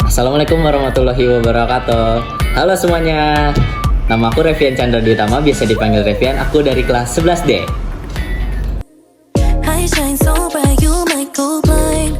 Assalamualaikum warahmatullahi wabarakatuh. Halo semuanya. Nama aku Revian Chandra Diutama, biasa dipanggil Revian. Aku dari kelas 11D. I shine so bright, you might go blind,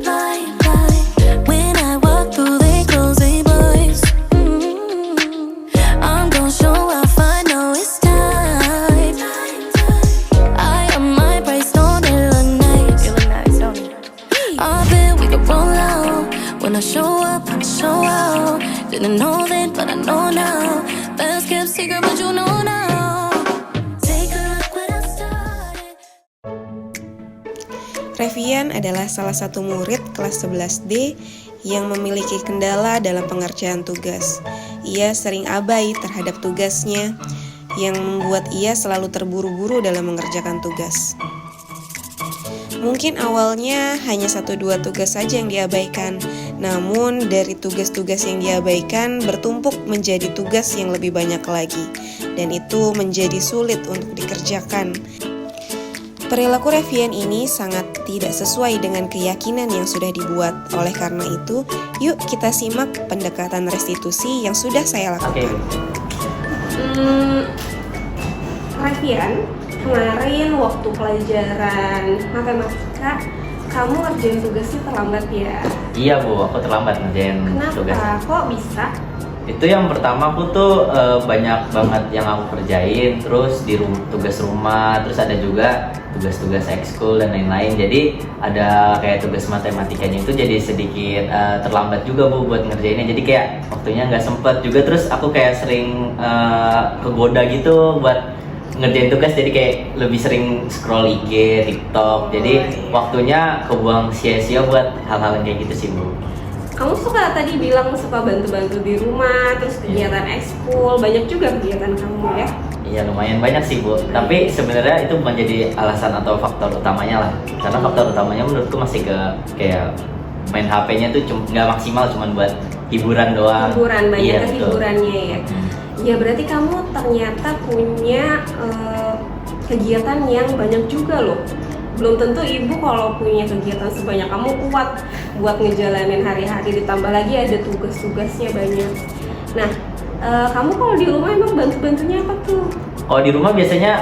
blind, blind. When I walk through, they close their blinds. I'm gonna show off, I know it's time. I am my bright stone, it look nice. I bet we could roll out. When I show up, show out. Didn't know then, but I know now. Best kept secret, but you know now. Take a look what I started. Revian adalah salah satu murid kelas 11D yang memiliki kendala dalam pengerjaan tugas. Ia sering abai terhadap tugasnya, yang membuat ia selalu terburu-buru dalam mengerjakan tugas. Mungkin awalnya hanya 1-2 tugas saja yang diabaikan, namun dari tugas-tugas yang diabaikan bertumpuk menjadi tugas yang lebih banyak lagi, dan itu menjadi sulit untuk dikerjakan. Perilaku Revian ini sangat tidak sesuai dengan keyakinan yang sudah dibuat. Oleh karena itu, yuk kita simak pendekatan restitusi yang sudah saya lakukan. Revian, kemarin waktu pelajaran matematika kamu ngerjain tugasnya terlambat ya? Iya Bu, aku terlambat ngerjain tugas. Kenapa? Kok bisa? Itu yang pertama aku tuh banyak banget yang aku kerjain, terus di tugas rumah, terus ada juga tugas-tugas ekskul dan lain-lain. Jadi ada kayak tugas matematikanya itu jadi sedikit terlambat juga Bu buat ngerjainnya. Jadi kayak waktunya nggak sempet juga, terus aku kayak sering kegoda gitu buat ngerjain tugas, jadi kayak lebih sering scroll IG, TikTok. Jadi waktunya kebuang sia-sia buat hal-hal yang kayak gitu sih Bu. Kamu suka tadi bilang suka bantu-bantu di rumah, terus kegiatan ekskul, banyak juga kegiatan kamu ya? Iya lumayan banyak sih Bu, tapi sebenarnya itu bukan jadi alasan atau faktor utamanya lah. Karena faktor utamanya menurutku masih ke kayak main HP-nya tuh nggak maksimal, cuman buat hiburan doang. Hiburan, banyak Iya, kan betul. hiburannya ya. Ya berarti kamu ternyata punya kegiatan yang banyak juga loh. Belum tentu ibu kalau punya kegiatan sebanyak kamu kuat buat ngejalanin hari-hari, ditambah lagi ada tugas-tugasnya banyak. Nah, kamu kalau di rumah emang bantu-bantunya apa tuh? Kalau di rumah biasanya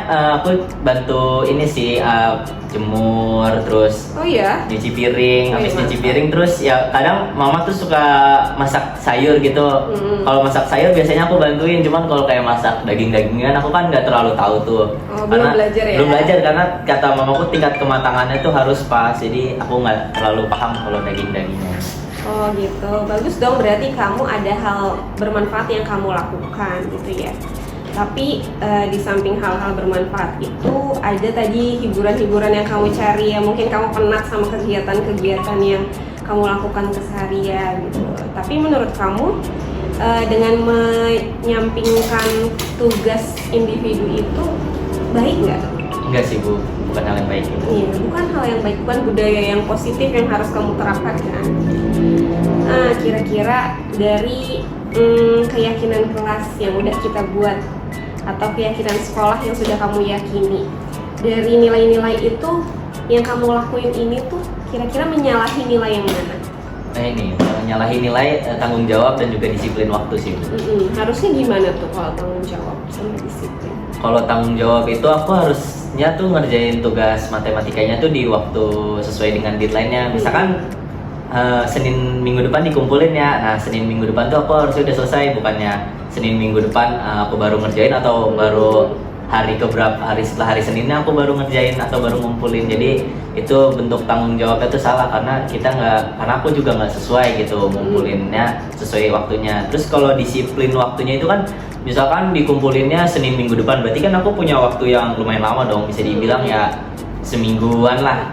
aku bantu ini sih jemur, terus Oh ya? nyuci piring. Oh, Habis iya, nyuci mantap. piring terus ya kadang mama tuh suka masak sayur gitu. Kalau masak sayur biasanya aku bantuin, cuman kalau kayak masak daging-dagingan aku kan nggak terlalu tahu tuh. Oh, belum belajar ya? Belum belajar karena kata mamaku tingkat kematangannya tuh harus pas, jadi aku nggak terlalu paham kalau daging-dagingan. Oh gitu, bagus dong, berarti kamu ada hal bermanfaat yang kamu lakukan gitu ya. Tapi di samping hal-hal bermanfaat itu ada tadi hiburan-hiburan yang kamu cari ya. Mungkin kamu penat sama kegiatan-kegiatan yang kamu lakukan keseharian gitu. Tapi menurut kamu dengan menyampingkan tugas individu itu baik nggak? Enggak sih Bu, bukan hal yang baik itu. Iya, bukan hal yang baik, bukan budaya yang positif yang harus kamu terapkan kan. Nah, kira-kira dari keyakinan kelas yang udah kita buat atau keyakinan sekolah yang sudah kamu yakini, dari nilai-nilai itu yang kamu lakuin ini tuh kira-kira menyalahi nilai yang mana? Nah ini, nyalahin nilai tanggung jawab dan juga disiplin waktu sih Bu. Harusnya gimana tuh kalau tanggung jawab sama disiplin? Kalau tanggung jawab itu aku harusnya tuh ngerjain tugas matematikanya tuh di waktu sesuai dengan deadline-nya. Misalkan Senin minggu depan dikumpulin ya. Nah Senin minggu depan tuh aku harusnya udah selesai, bukannya Senin minggu depan aku baru ngerjain atau baru hari setelah hari Seninnya aku baru ngerjain atau baru ngumpulin. Jadi itu bentuk tanggung jawabnya tuh salah, karena karena aku juga nggak sesuai gitu ngumpulinnya sesuai waktunya. Terus kalau disiplin waktunya itu kan misalkan dikumpulinnya Senin minggu depan, berarti kan aku punya waktu yang lumayan lama dong, bisa dibilang ya semingguan lah.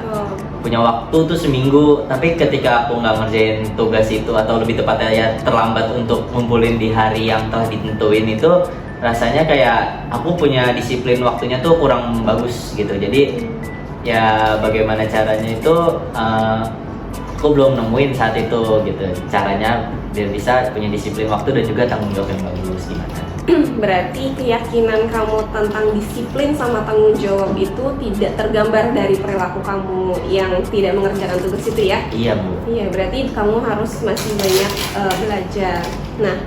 Punya waktu tuh seminggu, tapi ketika aku nggak ngerjain tugas itu atau lebih tepatnya ya terlambat untuk ngumpulin di hari yang telah ditentuin itu, rasanya kayak aku punya disiplin waktunya tuh kurang bagus gitu. Jadi ya bagaimana caranya itu aku belum nemuin saat itu gitu caranya biar bisa punya disiplin waktu dan juga tanggung jawab yang bagus gimana. Berarti keyakinan kamu tentang disiplin sama tanggung jawab itu tidak tergambar dari perilaku kamu yang tidak mengerjakan tugas itu ya? Iya Bu. Iya, berarti kamu harus masih banyak belajar. Nah,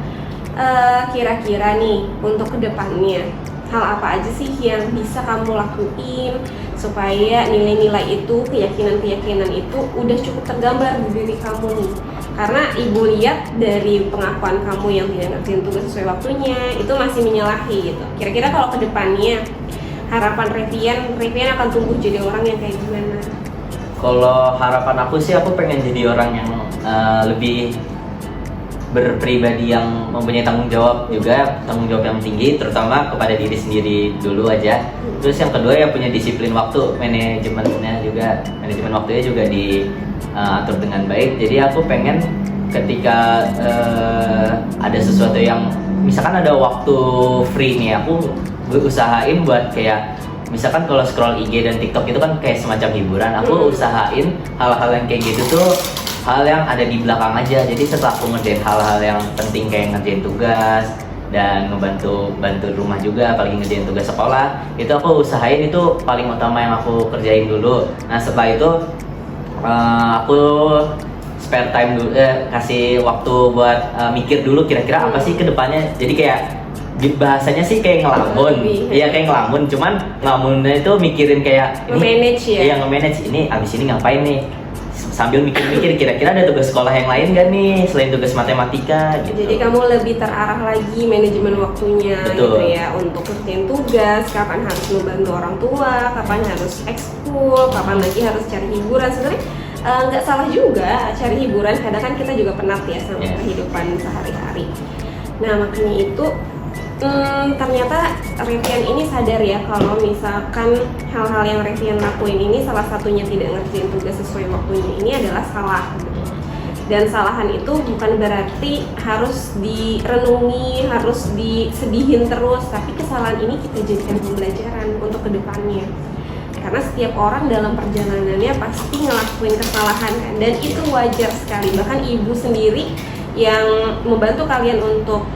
kira-kira nih untuk kedepannya hal apa aja sih yang bisa kamu lakuin supaya nilai-nilai itu, keyakinan-keyakinan itu udah cukup tergambar di diri kamu nih? Karena ibu lihat dari pengakuan kamu yang tidak ngerjain tugas sesuai waktunya itu masih menyalahi gitu. Kira-kira kalau kedepannya harapan Revian akan tumbuh jadi orang yang kayak gimana? Kalau harapan aku sih aku pengen jadi orang yang lebih berpribadi yang mempunyai tanggung jawab yang tinggi terutama kepada diri sendiri dulu aja. Terus yang kedua ya punya disiplin waktu, manajemen waktunya juga diatur dengan baik. Jadi aku pengen ketika ada sesuatu yang misalkan ada waktu free nih, aku usahain buat kayak misalkan kalau scroll IG dan TikTok itu kan kayak semacam hiburan, aku usahain hal-hal yang kayak gitu tuh hal yang ada di belakang aja. Jadi setelah aku ngerjain hal-hal yang penting kayak ngerjain tugas dan ngebantu rumah juga, apalagi ngerjain tugas sekolah, itu aku usahain itu paling utama yang aku kerjain dulu. Nah setelah itu aku spare time dulu, kasih waktu buat mikir dulu kira-kira apa sih kedepannya. Jadi kayak bahasanya sih kayak ngelamun, iya kayak ngelamun, cuman ngelamunnya itu mikirin kayak nge-manage ya? Iya nge-manage, ini abis ini ngapain nih, sambil mikir-mikir kira-kira ada tugas sekolah yang lain gak nih selain tugas matematika gitu. Jadi kamu lebih terarah lagi manajemen waktunya. Betul. Gitu ya, untuk kerjain tugas, kapan harus membantu orang tua, kapan harus ekskul, kapan lagi harus cari hiburan. Sebenarnya nggak salah juga cari hiburan, kadang kan kita juga penat ya sama kehidupan sehari-hari. Nah makanya itu ternyata Revian ini sadar ya kalau misalkan hal-hal yang Revian lakuin ini salah satunya tidak ngerjain tugas sesuai waktunya ini adalah salah. Dan salahan itu bukan berarti harus direnungi, harus disedihin terus, tapi kesalahan ini kita jadikan pembelajaran untuk kedepannya. Karena setiap orang dalam perjalanannya pasti ngelakuin kesalahan kan, dan itu wajar sekali. Bahkan ibu sendiri yang membantu kalian untuk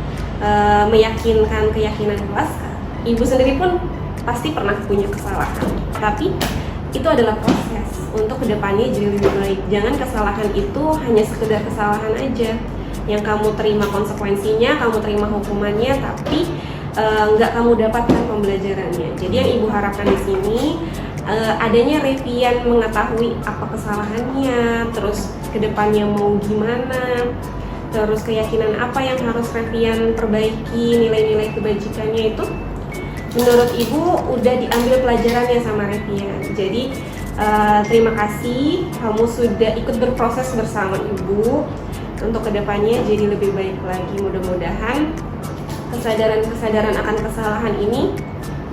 meyakinkan keyakinan kelas, ibu sendiri pun pasti pernah punya kesalahan, tapi itu adalah proses untuk kedepannya jadi lebih baik. Jangan kesalahan itu hanya sekedar kesalahan aja yang kamu terima konsekuensinya, kamu terima hukumannya, tapi nggak kamu dapatkan pembelajarannya. Jadi yang ibu harapkan di sini adanya Revian mengetahui apa kesalahannya, terus kedepannya mau gimana, terus keyakinan apa yang harus Revian perbaiki, nilai-nilai kebajikannya itu menurut ibu udah diambil pelajarannya sama Revian. Jadi terima kasih kamu sudah ikut berproses bersama ibu untuk kedepannya jadi lebih baik lagi. Mudah-mudahan kesadaran akan kesalahan ini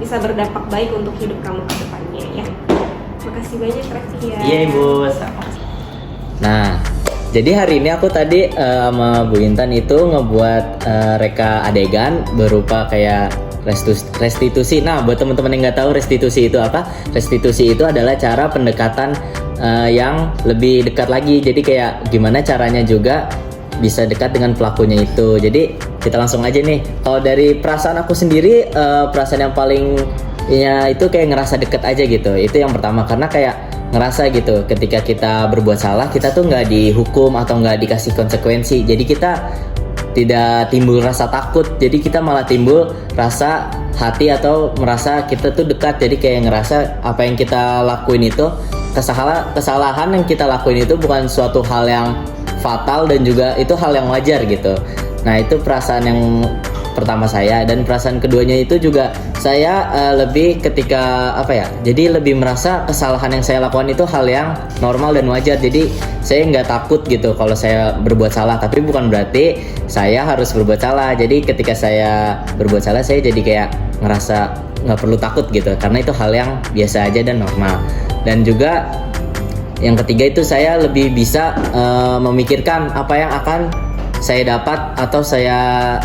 bisa berdampak baik untuk hidup kamu ke depannya ya. Makasih banyak Revian. Iya Ibu. Nah, jadi hari ini aku tadi sama Bu Intan itu ngebuat reka adegan berupa kayak restitusi. Nah, buat teman-teman yang nggak tahu restitusi itu apa? Restitusi itu adalah cara pendekatan yang lebih dekat lagi. Jadi kayak gimana caranya juga bisa dekat dengan pelakunya itu. Jadi kita langsung aja nih. Kalau dari perasaan aku sendiri, perasaan yang paling ya itu kayak ngerasa deket aja gitu. Itu yang pertama, karena kayak ngerasa gitu ketika kita berbuat salah kita tuh nggak dihukum atau nggak dikasih konsekuensi, jadi kita tidak timbul rasa takut, jadi kita malah timbul rasa hati atau merasa kita tuh dekat. Jadi kayak ngerasa apa yang kita lakuin itu kesalahan yang kita lakuin itu bukan suatu hal yang fatal dan juga itu hal yang wajar gitu. Nah itu perasaan yang pertama saya, dan perasaan keduanya itu juga saya lebih ketika jadi lebih merasa kesalahan yang saya lakukan itu hal yang normal dan wajar. Jadi saya nggak takut gitu kalau saya berbuat salah, tapi bukan berarti saya harus berbuat salah. Jadi ketika saya berbuat salah saya jadi kayak ngerasa nggak perlu takut gitu, karena itu hal yang biasa aja dan normal. Dan juga yang ketiga itu saya lebih bisa memikirkan apa yang akan saya dapat atau saya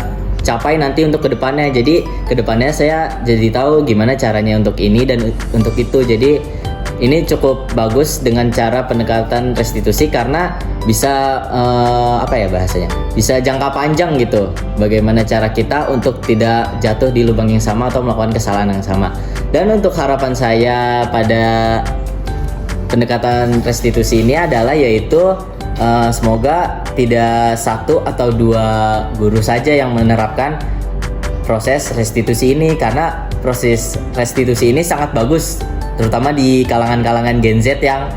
capai nanti untuk kedepannya. Jadi kedepannya saya jadi tahu gimana caranya untuk ini dan untuk itu. Jadi ini cukup bagus dengan cara pendekatan restitusi karena bisa apa ya bahasanya? Bisa jangka panjang gitu. Bagaimana cara kita untuk tidak jatuh di lubang yang sama atau melakukan kesalahan yang sama. Dan untuk harapan saya pada pendekatan restitusi ini adalah yaitu semoga tidak satu atau dua guru saja yang menerapkan proses restitusi ini, karena proses restitusi ini sangat bagus terutama di kalangan-kalangan Gen Z yang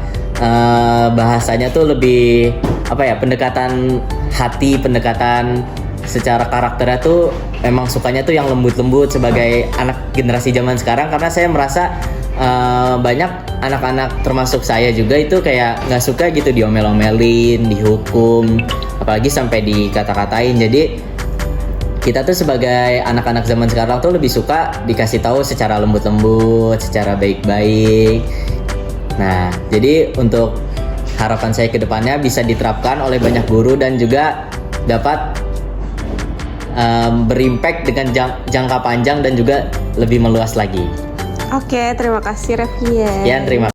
bahasanya tuh lebih apa ya, pendekatan hati, pendekatan secara karakternya tuh memang sukanya tuh yang lembut-lembut sebagai anak generasi zaman sekarang, karena saya merasa banyak anak-anak termasuk saya juga itu kayak nggak suka gitu diomel-omelin, dihukum, apalagi sampai dikata-katain. Jadi kita tuh sebagai anak-anak zaman sekarang tuh lebih suka dikasih tahu secara lembut-lembut, secara baik-baik. Nah, jadi untuk harapan saya ke depannya bisa diterapkan oleh banyak guru dan juga dapat berimpact dengan jangka panjang dan juga lebih meluas lagi. Oke, terima kasih Revian. Ya, terima